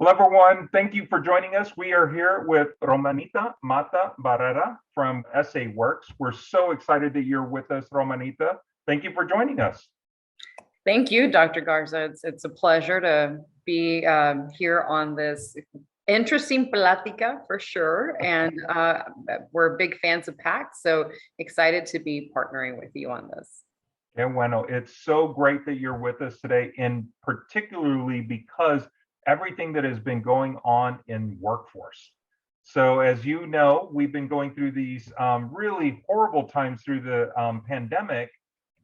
Hello, everyone. Thank you for joining us. We are here with Romanita Matta-Barrera from SA WORX. We're so excited that you're with us, Romanita. Thank you for joining us. Thank you, Dr. Garza. It's a pleasure to be here on this interesting plática for sure. And we're big fans of PAC, so excited to be partnering with you on this. And bueno, it's so great that you're with us today, and particularly because everything that has been going on in workforce. So as you know, we've been going through these really horrible times through the pandemic,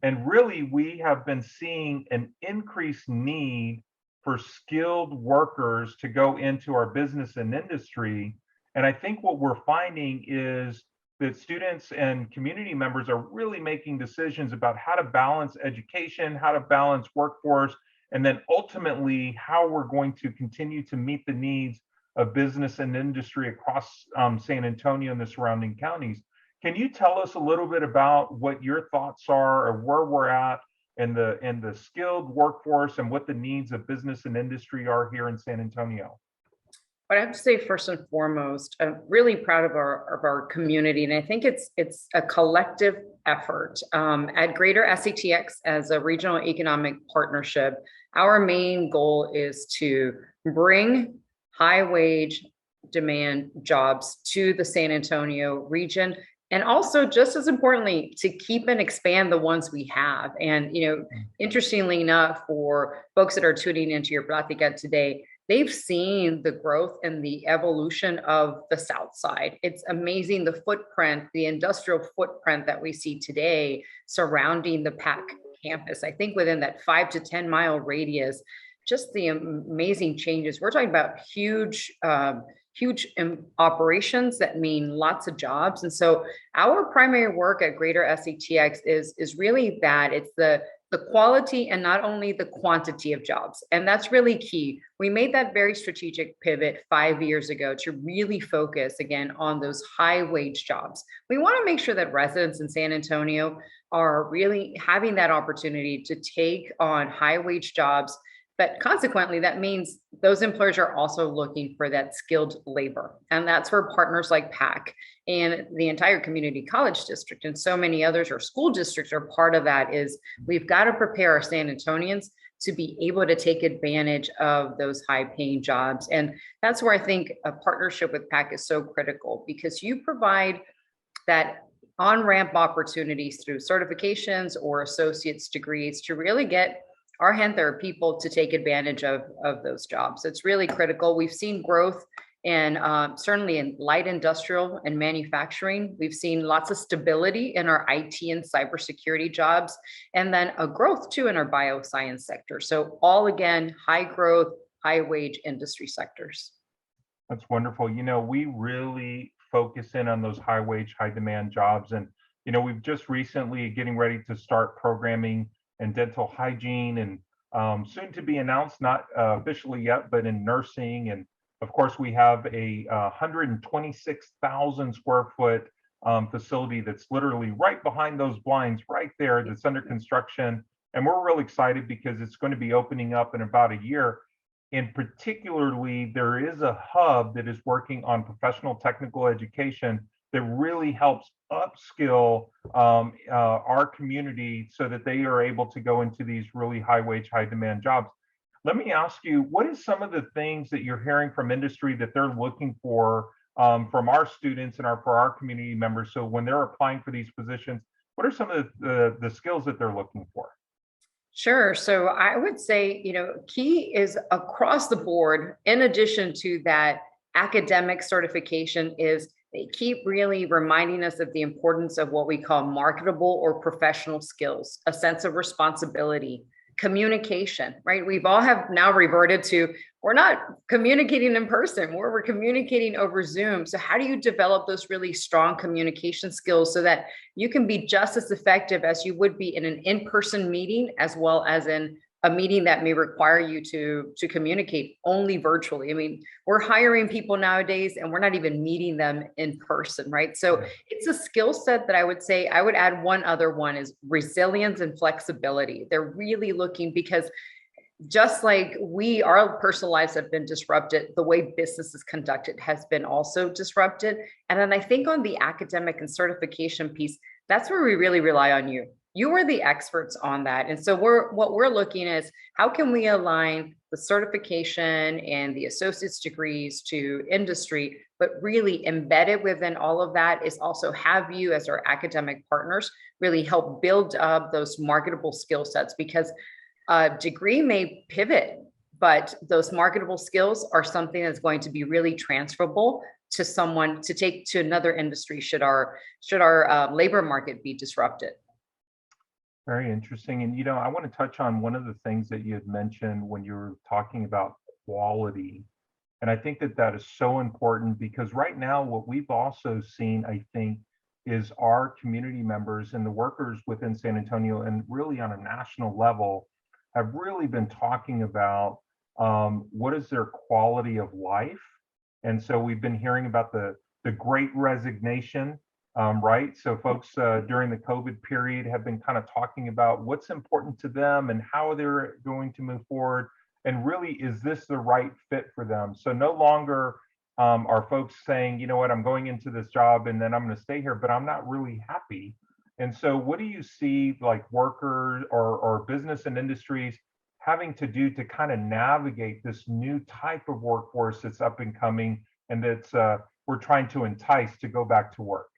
and really we have been seeing an increased need for skilled workers to go into our business and industry. And I think what we're finding is that students and community members are really making decisions about how to balance education, how to balance workforce, and then ultimately how we're going to continue to meet the needs of business and industry across San Antonio and the surrounding counties. Can you tell us a little bit about what your thoughts are, or where we're at in the skilled workforce and what the needs of business and industry are here in San Antonio? But I have to say, first and foremost, I'm really proud of our community, and I think it's a collective effort. At Greater SATX, as a regional economic partnership, our main goal is to bring high wage demand jobs to the San Antonio region, and also, just as importantly, to keep and expand the ones we have. And interestingly enough, for folks that are tuning into your plática today, they've seen the growth and the evolution of the South Side. It's amazing, the footprint, the industrial footprint that we see today surrounding the PAC campus. I think within that 5 to 10 mile radius, just the amazing changes. We're talking about huge operations that mean lots of jobs. And so our primary work at Greater SATX is really that. It's the quality and not only the quantity of jobs. And that's really key. We made that very strategic pivot 5 years ago to really focus again on those high wage jobs. We want to make sure that residents in San Antonio are really having that opportunity to take on high wage jobs. But consequently, that means those employers are also looking for that skilled labor. And that's where partners like PAC and the entire community college district and so many others, or school districts, are part of that. Is we've got to prepare our San Antonians to be able to take advantage of those high paying jobs. And that's where I think a partnership with PAC is so critical, because you provide that on-ramp opportunities through certifications or associate's degrees to really get our hand there are people to take advantage of those jobs. It's really critical. We've seen growth in certainly in light industrial and manufacturing. We've seen lots of stability in our IT and cybersecurity jobs, and then a growth too in our bioscience sector. So all again, high growth, high wage industry sectors. That's wonderful. We really focus in on those high wage, high demand jobs. And, we've just recently getting ready to start programming and dental hygiene, and soon to be announced, not officially yet, but in nursing. And of course, we have a 126,000 square foot facility that's literally right behind those blinds right there, that's under construction. And we're really excited because it's going to be opening up in about a year. And particularly, there is a hub that is working on professional technical education that really helps upskill our community so that they are able to go into these really high wage, high demand jobs. Let me ask you, what is some of the things that you're hearing from industry that they're looking for from our students and for our community members? So when they're applying for these positions, what are some of the skills that they're looking for? Sure. So I would say, key is across the board, in addition to that academic certification, is they keep really reminding us of the importance of what we call marketable or professional skills, a sense of responsibility, communication, right? We've all have now reverted to, we're not communicating in person, we're communicating over Zoom. So how do you develop those really strong communication skills so that you can be just as effective as you would be in an in-person meeting, as well as in a meeting that may require you to communicate only virtually? I mean, we're hiring people nowadays and we're not even meeting them in person, right? So it's a skill set that I would say, I would add one other one is resilience and flexibility. They're really looking, because just like our personal lives have been disrupted, the way business is conducted has been also disrupted. And then I think on the academic and certification piece, that's where we really rely on you. You are the experts on that. And so what we're looking at is how can we align the certification and the associate's degrees to industry, but really embedded within all of that is also have you as our academic partners really help build up those marketable skill sets, because a degree may pivot, but those marketable skills are something that's going to be really transferable to someone to take to another industry should our labor market be disrupted. Very interesting. And, I want to touch on one of the things that you had mentioned when you were talking about quality. And I think that that is so important because right now, what we've also seen, I think, is our community members and the workers within San Antonio and really on a national level have really been talking about what is their quality of life. And so we've been hearing about the great resignation, right? So folks during the COVID period have been kind of talking about what's important to them and how they're going to move forward. And really, is this the right fit for them? So no longer are folks saying, you know what, I'm going into this job and then I'm going to stay here, but I'm not really happy. And so what do you see like workers or business and industries having to do to kind of navigate this new type of workforce that's up and coming and that's we're trying to entice to go back to work?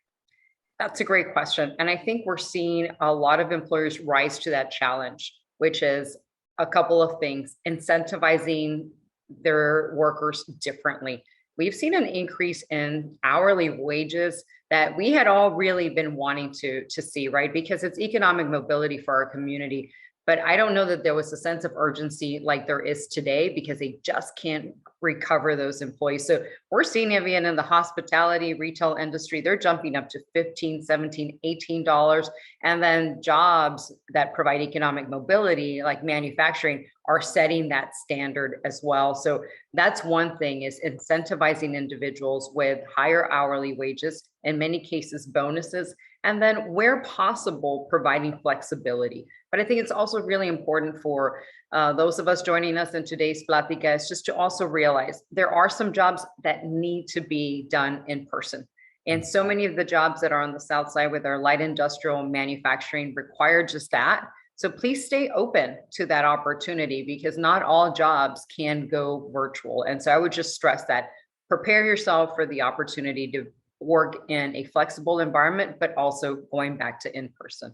That's a great question. And I think we're seeing a lot of employers rise to that challenge, which is a couple of things: incentivizing their workers differently. We've seen an increase in hourly wages that we had all really been wanting to see, right? Because it's economic mobility for our community. But I don't know that there was a sense of urgency like there is today because they just can't recover those employees. So we're seeing even in the hospitality retail industry, they're jumping up to $15, $17, $18. And then jobs that provide economic mobility, like manufacturing, are setting that standard as well. So that's one thing, is incentivizing individuals with higher hourly wages, in many cases bonuses, and then where possible, providing flexibility. But I think it's also really important for those of us joining us in today's Plática is just to also realize there are some jobs that need to be done in person. And so many of the jobs that are on the South Side with our light industrial manufacturing require just that. So please stay open to that opportunity because not all jobs can go virtual. And so I would just stress that prepare yourself for the opportunity to work in a flexible environment, but also going back to in-person.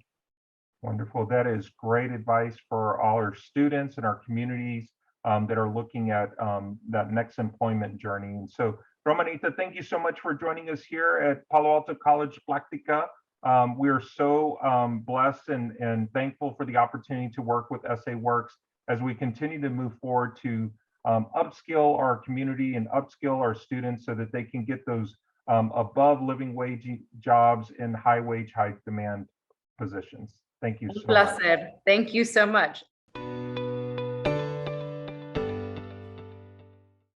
Wonderful. That is great advice for all our students and our communities that are looking at that next employment journey. And so, Romanita, thank you so much for joining us here at Palo Alto College Plática. We are so blessed and thankful for the opportunity to work with SA WORX as we continue to move forward to upskill our community and upskill our students so that they can get those above living wage jobs in high wage, high demand positions. Thank you so much. Thank you so much.